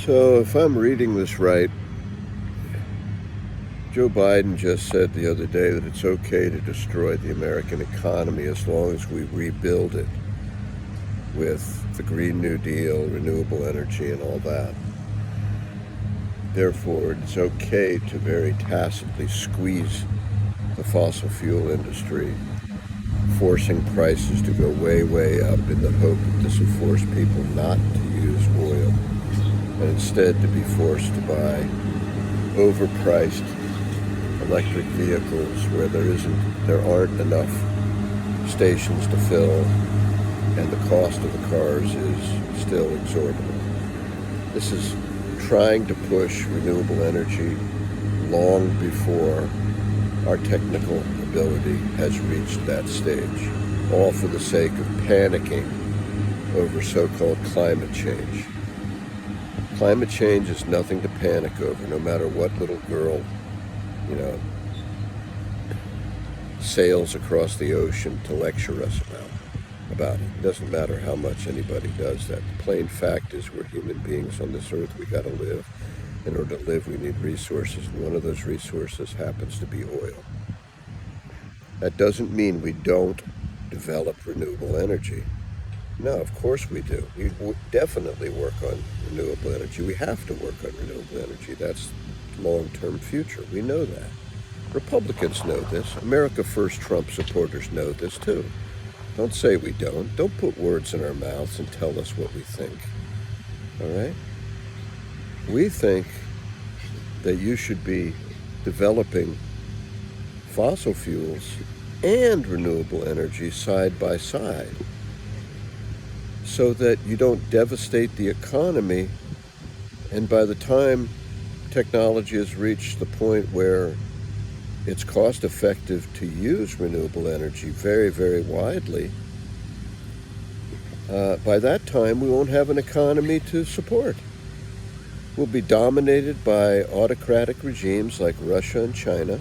So, if I'm reading this right, Joe Biden just said the other day that it's okay to destroy the American economy as long as we rebuild it with the Green New Deal, renewable energy, and all that. Therefore, it's okay to very tacitly squeeze the fossil fuel industry, forcing prices to go way, way up in the hope that this will force people not to use oil and instead to be forced to buy overpriced electric vehicles where there aren't enough stations to fill and the cost of the cars is still exorbitant. This is trying to push renewable energy long before our technical ability has reached that stage, all for the sake of panicking over so-called climate change. Climate change is nothing to panic over, no matter what little girl, sails across the ocean to lecture us about it. It doesn't matter how much anybody does that. The plain fact is we're human beings on this earth. We got to live. In order to live, we need resources, and one of those resources happens to be oil. That doesn't mean we don't develop renewable energy. No, of course we do. We definitely work on renewable energy. We have to work on renewable energy. That's long-term future. We know that. Republicans know this. America First Trump supporters know this too. Don't say we don't. Don't put words in our mouths and tell us what we think. All right? We think that you should be developing fossil fuels and renewable energy side by side so that you don't devastate the economy, and by the time technology has reached the point where it's cost effective to use renewable energy very, very widely, by that time we won't have an economy to support. We'll be dominated by autocratic regimes like Russia and China.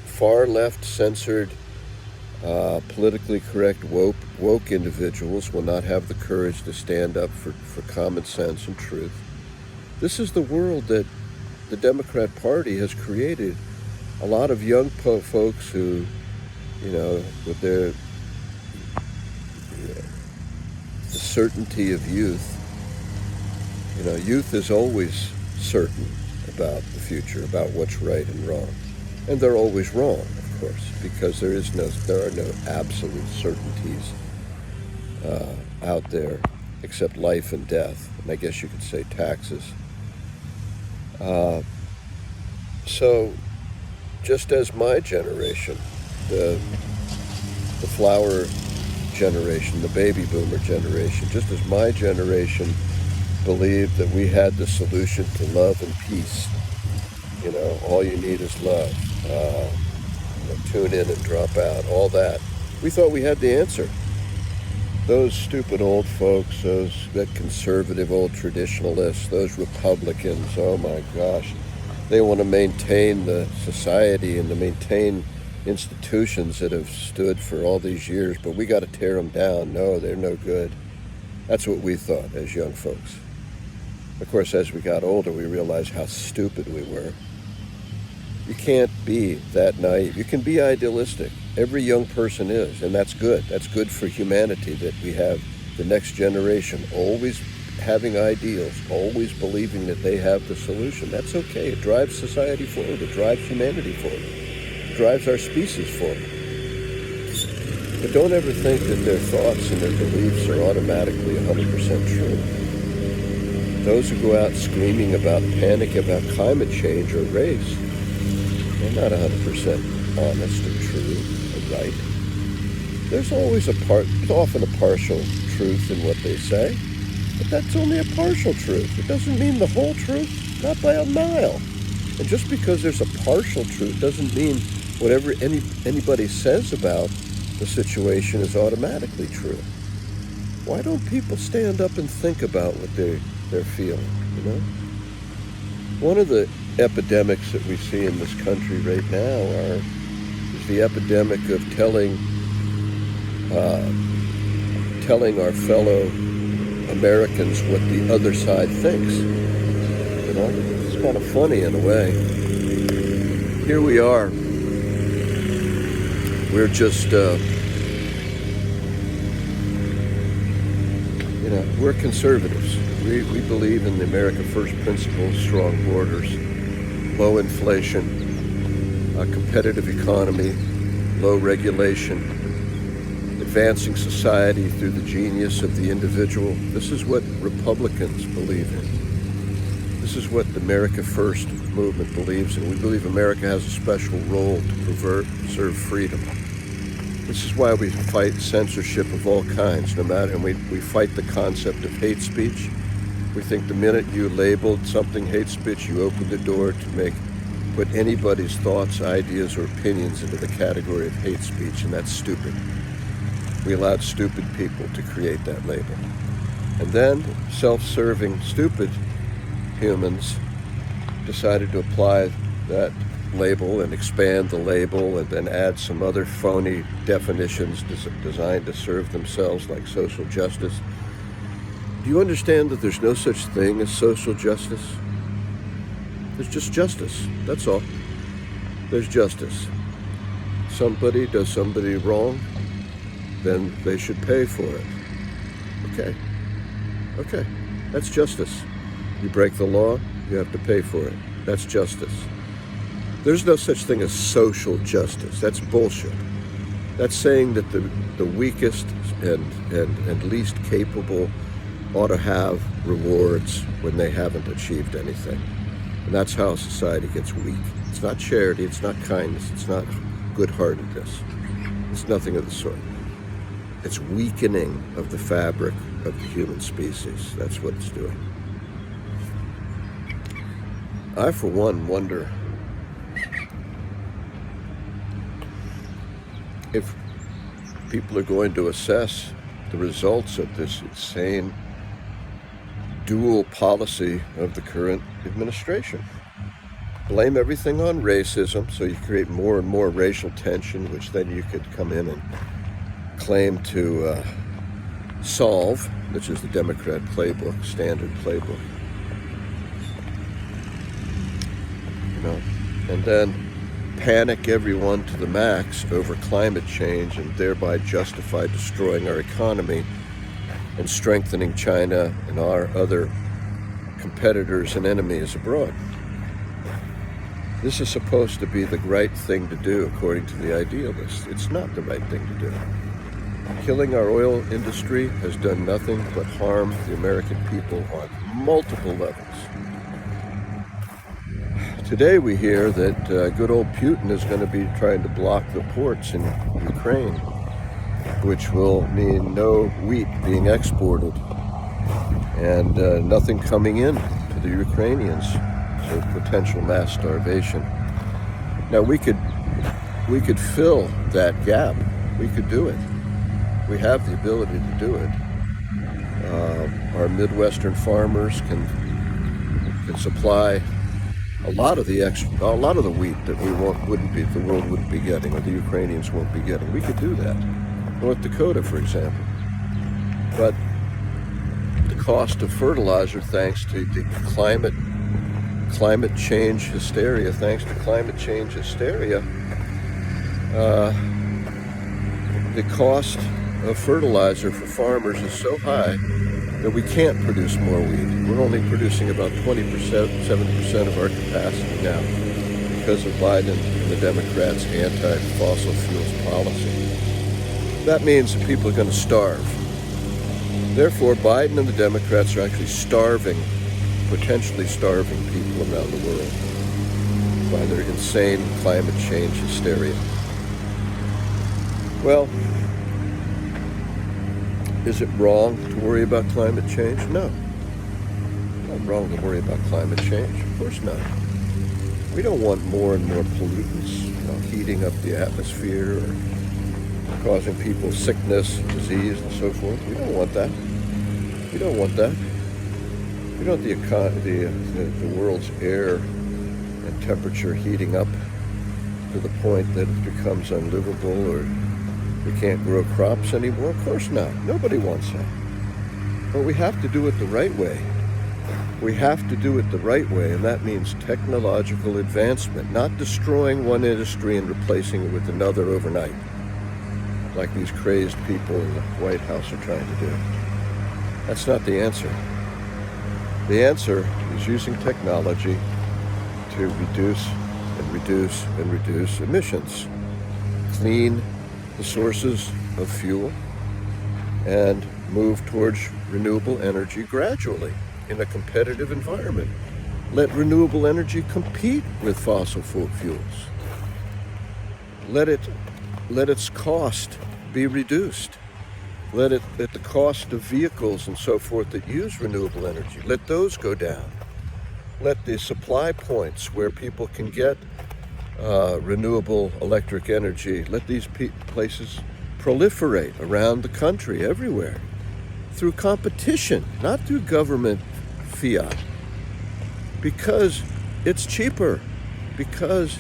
Far left censored, politically correct woke individuals will not have the courage to stand up for common sense and truth. This is the world that the Democrat Party has created. A lot of young folks who, with the certainty of youth, youth is always certain about the future, about what's right and wrong. And they're always wrong, of course, because there are no absolute certainties out there except life and death, and I guess you could say taxes. So, just as my generation, the flower generation, the baby boomer generation, just as my generation believed that we had the solution to love and peace, all you need is love, tune in and drop out, all that, we thought we had the answer. Those stupid old folks, that conservative old traditionalists, those Republicans, oh my gosh, they want to maintain the society and to maintain institutions that have stood for all these years, but we got to tear them down. No, they're no good. That's what we thought as young folks. Of course, as we got older, we realized how stupid we were. You can't be that naive. You can be idealistic. Every young person is, and that's good. That's good for humanity, that we have the next generation always having ideals, always believing that they have the solution. That's okay. It drives society forward. It drives humanity forward. It drives our species forward. But don't ever think that their thoughts and their beliefs are automatically 100% true. Those who go out screaming about panic about climate change or race, they're not 100% honest or true or right. There's often a partial truth in what they say, but that's only a partial truth. It doesn't mean the whole truth, not by a mile. And just because there's a partial truth doesn't mean whatever anybody says about the situation is automatically true. Why don't people stand up and think about what they're feeling, One of the epidemics that we see in this country right now is the epidemic of telling our fellow Americans what the other side thinks. You know, it's kind of funny in a way. Here we are. We're just, we're conservatives. We believe in the America First principles, strong borders, low inflation, a competitive economy, low regulation, advancing society through the genius of the individual. This is what Republicans believe in. This is what the America First movement believes in. We believe America has a special role to preserve freedom. This is why we fight censorship of all kinds, and we fight the concept of hate speech. We think the minute you labeled something hate speech, you opened the door to put anybody's thoughts, ideas, or opinions into the category of hate speech, and that's stupid. We allowed stupid people to create that label. And then self-serving, stupid humans decided to apply that label and expand the label and then add some other phony definitions designed to serve themselves, like social justice. Do you understand that there's no such thing as social justice? There's just justice, that's all. There's justice. Somebody does somebody wrong, then they should pay for it. Okay, that's justice. You break the law, you have to pay for it. That's justice. There's no such thing as social justice. That's bullshit. That's saying that the weakest and least capable ought to have rewards when they haven't achieved anything. And that's how society gets weak. It's not charity, it's not kindness, it's not good-heartedness. It's nothing of the sort. It's weakening of the fabric of the human species. That's what it's doing. I, for one, wonder if people are going to assess the results of this insane dual policy of the current administration. Blame everything on racism, so you create more and more racial tension, which then you could come in and claim to solve, which is the Democrat playbook, standard playbook. And then panic everyone to the max over climate change and thereby justify destroying our economy and strengthening China and our other competitors and enemies abroad. This is supposed to be the right thing to do according to the idealists. It's not the right thing to do. Killing our oil industry has done nothing but harm the American people on multiple levels. Today we hear that good old Putin is going to be trying to block the ports in Ukraine, which will mean no wheat being exported and nothing coming in to the Ukrainians, so potential mass starvation. Now we could fill that gap. We could do it. We have the ability to do it. Our Midwestern farmers can supply a lot of the wheat that the world wouldn't be getting, or the Ukrainians won't be getting. We could do that. North Dakota, for example. But the cost of fertilizer, thanks to the climate change hysteria, the cost of fertilizer for farmers is so high that we can't produce more wheat. We're only producing about 20%, 70% of our capacity now because of Biden and the Democrats' anti-fossil fuels policy. That means that people are going to starve. Therefore, Biden and the Democrats are actually potentially starving people around the world by their insane climate change hysteria. Well, is it wrong to worry about climate change? No. It's not wrong to worry about climate change. Of course not. We don't want more and more pollutants, heating up the atmosphere or causing people sickness, disease, and so forth. We don't want that. We don't want the world's air and temperature heating up to the point that it becomes unlivable or we can't grow crops anymore. Of course not. Nobody wants that. But we have to do it the right way. We have to do it the right way, and that means technological advancement, not destroying one industry and replacing it with another overnight, like these crazed people in the White House are trying to do. That's not the answer. The answer is using technology to reduce and reduce and reduce emissions, clean the sources of fuel, and move towards renewable energy gradually in a competitive environment. Let renewable energy compete with fossil fuels. Let its cost be reduced. Let the cost of vehicles and so forth that use renewable energy, let those go down. Let the supply points where people can get renewable electric energy, let these places proliferate around the country, everywhere, through competition, not through government fiat, because it's cheaper, because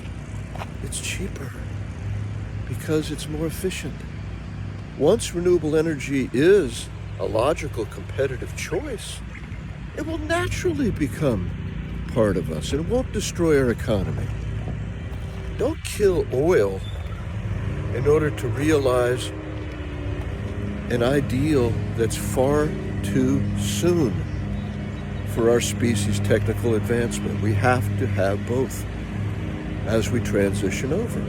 it's more efficient. Once renewable energy is a logical competitive choice, it will naturally become part of us and it won't destroy our economy. Don't kill oil in order to realize an ideal that's far too soon for our species' technical advancement. We have to have both as we transition over.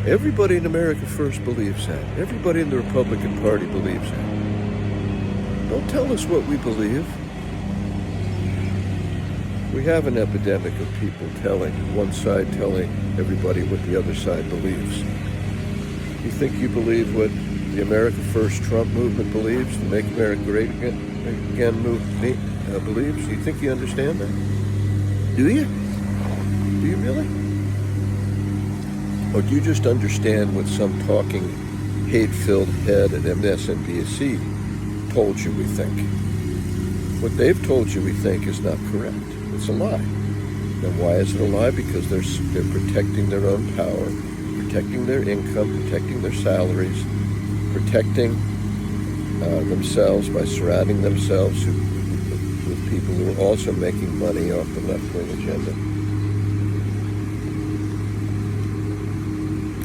Everybody in America First believes that. Everybody in the Republican Party believes that. Don't tell us what we believe. We have an epidemic of people one side telling everybody what the other side believes. You think you believe what the America First Trump movement believes, the Make America Great Again movement believes? You think you understand that? Do you? Do you really? Or do you just understand what some talking, hate-filled head at MSNBC told you we think? What they've told you we think is not correct. It's a lie. Then why is it a lie? Because they're protecting their own power, protecting their income, protecting their salaries, protecting themselves by surrounding themselves with people who are also making money off the left-wing agenda.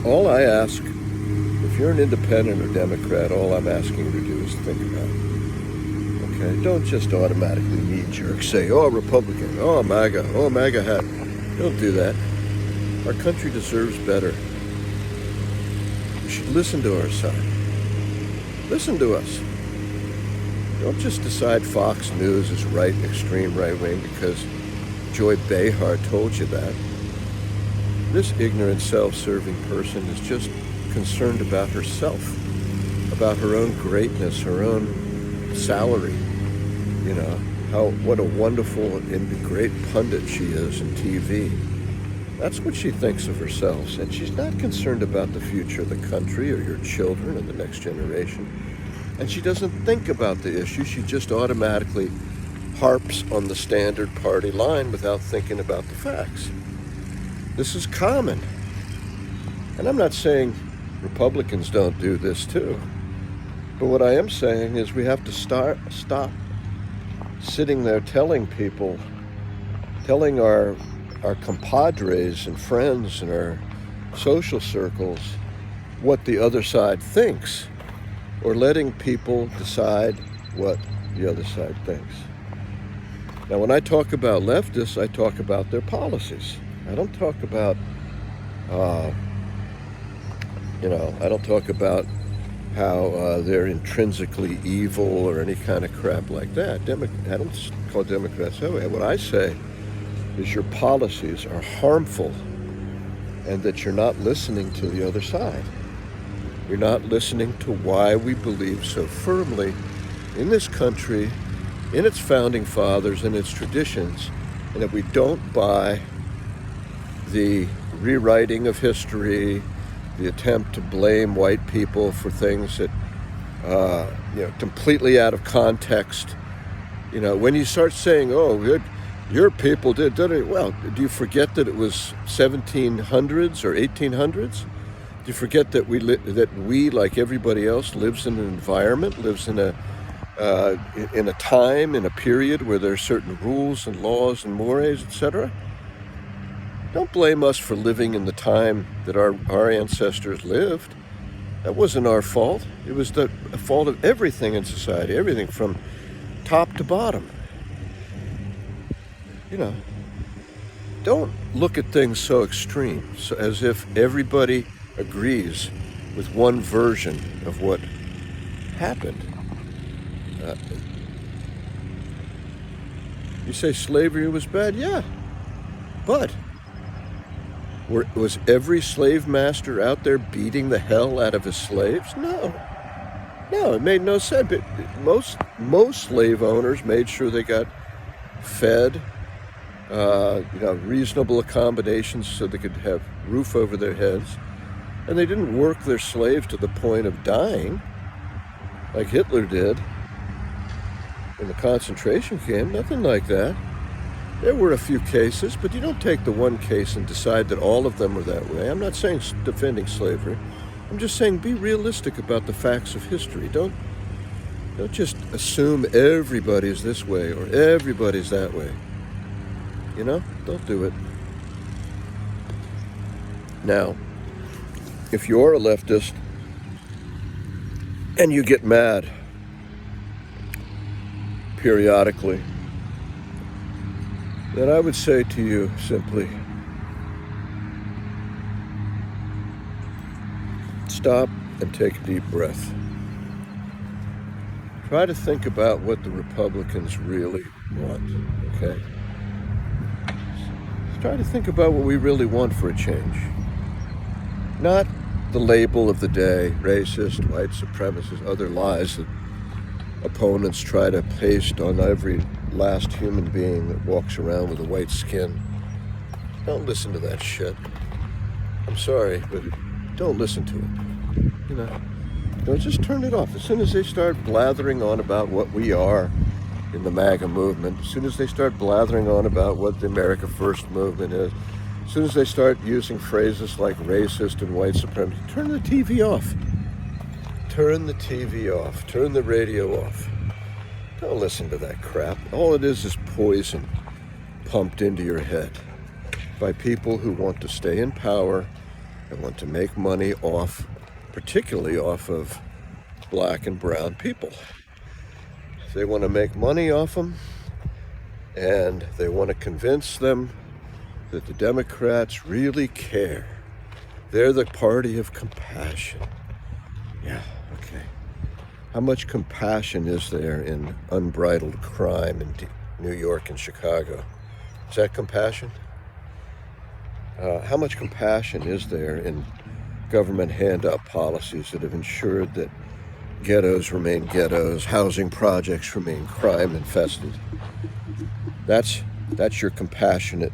All I ask, if you're an independent or Democrat, all I'm asking you to do is think about it. Okay? Don't just automatically knee-jerk say, oh, Republican, oh, MAGA hat. Don't do that. Our country deserves better. You should listen to our side. Listen to us. Don't just decide Fox News is right, extreme right-wing because Joy Behar told you that. This ignorant, self-serving person is just concerned about herself, about her own greatness, her own salary. You know, what a wonderful and great pundit she is in TV. That's what she thinks of herself, and she's not concerned about the future of the country or your children or the next generation. And she doesn't think about the issue. She just automatically harps on the standard party line without thinking about the facts. This is common. And I'm not saying Republicans don't do this too. But what I am saying is we have to stop sitting there telling our compadres and friends and our social circles what the other side thinks, or letting people decide what the other side thinks. Now, when I talk about leftists, I talk about their policies. I don't talk about, I don't talk about how they're intrinsically evil or any kind of crap like that. I don't call Democrats that way. What I say is your policies are harmful and that you're not listening to the other side. You're not listening to why we believe so firmly in this country, in its founding fathers and its traditions, and that we don't buy the rewriting of history, the attempt to blame white people for things that, completely out of context. You know, when you start saying, oh, your people did it, well, do you forget that it was 1700s or 1800s? Do you forget that we, like everybody else, lives in an environment, lives in a in a time, in a period where there are certain rules and laws and mores, etc. Don't blame us for living in the time that our ancestors lived. That wasn't our fault. It was the fault of everything in society, everything from top to bottom. You know, don't look at things so extreme, so as if everybody agrees with one version of what happened. You say slavery was bad? Yeah. But was every slave master out there beating the hell out of his slaves? No. No, it made no sense. But most slave owners made sure they got fed, reasonable accommodations so they could have roof over their heads. And they didn't work their slaves to the point of dying, like Hitler did in the concentration camp. Nothing like that. There were a few cases, but you don't take the one case and decide that all of them were that way. I'm not saying defending slavery. I'm just saying be realistic about the facts of history. Don't just assume everybody's this way or everybody's that way. You know, don't do it. Now, if you're a leftist and you get mad periodically, then I would say to you simply, stop and take a deep breath. Try to think about what the Republicans really want, okay? Try to think about what we really want for a change. Not the label of the day, racist, white supremacist, other lies that opponents try to paste on every last human being that walks around with a white skin. Don't listen to that shit. I'm sorry, but don't listen to it. You know, just turn it off. As soon as they start blathering on about what we are in the MAGA movement, as soon as they start blathering on about what the America First movement is, as soon as they start using phrases like racist and white supremacy, turn the TV off. Turn the TV off. Turn the radio off. Don't listen to that crap. All it is poison pumped into your head by people who want to stay in power and want to make money particularly off of black and brown people. They want to make money off them, and they want to convince them that the Democrats really care. They're the party of compassion. Yeah, okay. How much compassion is there in unbridled crime in New York and Chicago? Is that compassion? How much compassion is there in government handout policies that have ensured that ghettos remain ghettos, housing projects remain crime infested? That's your compassionate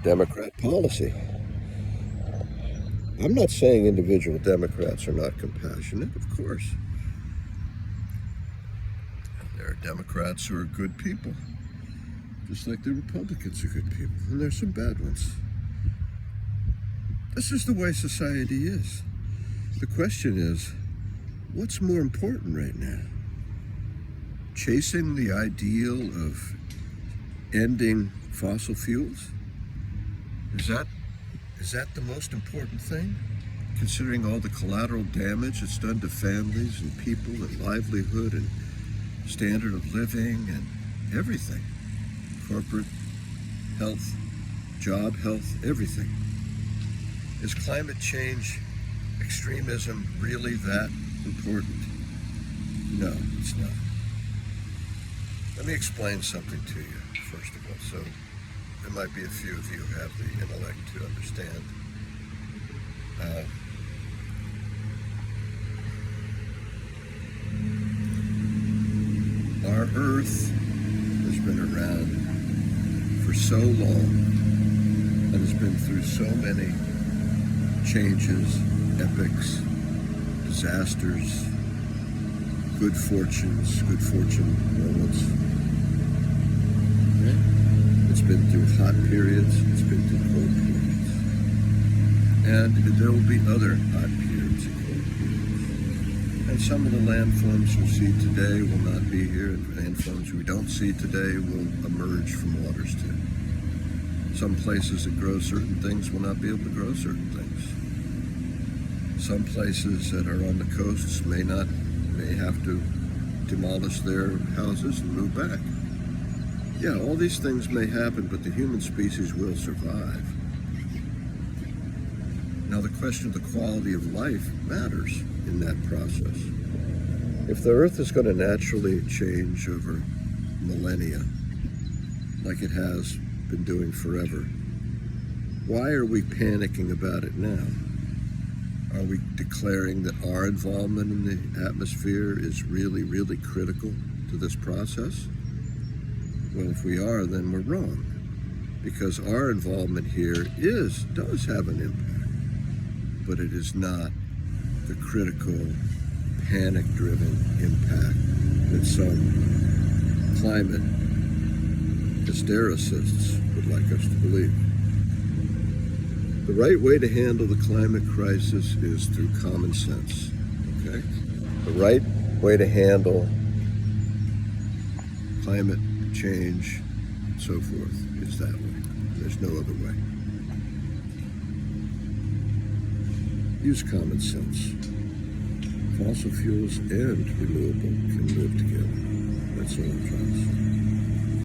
Democrat policy. I'm not saying individual Democrats are not compassionate, of course. There are Democrats who are good people, just like the Republicans are good people, and there's some bad ones. This is the way society is. The question is, what's more important right now? Chasing the ideal of ending fossil fuels? Is that the most important thing? Considering all the collateral damage it's done to families and people and livelihood and standard of living and everything. Corporate health, job health, everything. Is climate change extremism really that important? No, it's not. Let me explain something to you, first of all. So there might be a few of you who have the intellect to understand. Our Earth has been around for so long and has been through so many changes, epics, disasters, good fortune moments. Okay? It's been through hot periods, it's been through cold periods. And there will be other hot periods and cold periods. And And some of the landforms we see today will not be here, and landforms we don't see today will emerge from waters too. Some places that grow certain things will not be able to grow certain things. Some places that are on the coasts may have to demolish their houses and move back. Yeah, all these things may happen, but the human species will survive. Now the question of the quality of life matters in that process. If the Earth is going to naturally change over millennia, like it has been doing forever, why are we panicking about it now? Are we declaring that our involvement in the atmosphere is really, really critical to this process? Well, if we are, then we're wrong, because our involvement here does have an impact, but it is not the critical, panic-driven impact that some climate hystericists would like us to believe. The right way to handle the climate crisis is through common sense, okay? The right way to handle climate change and so forth is that way. There's no other way. Use common sense. Fossil fuels and renewable can live together. That's all I'm trying to say.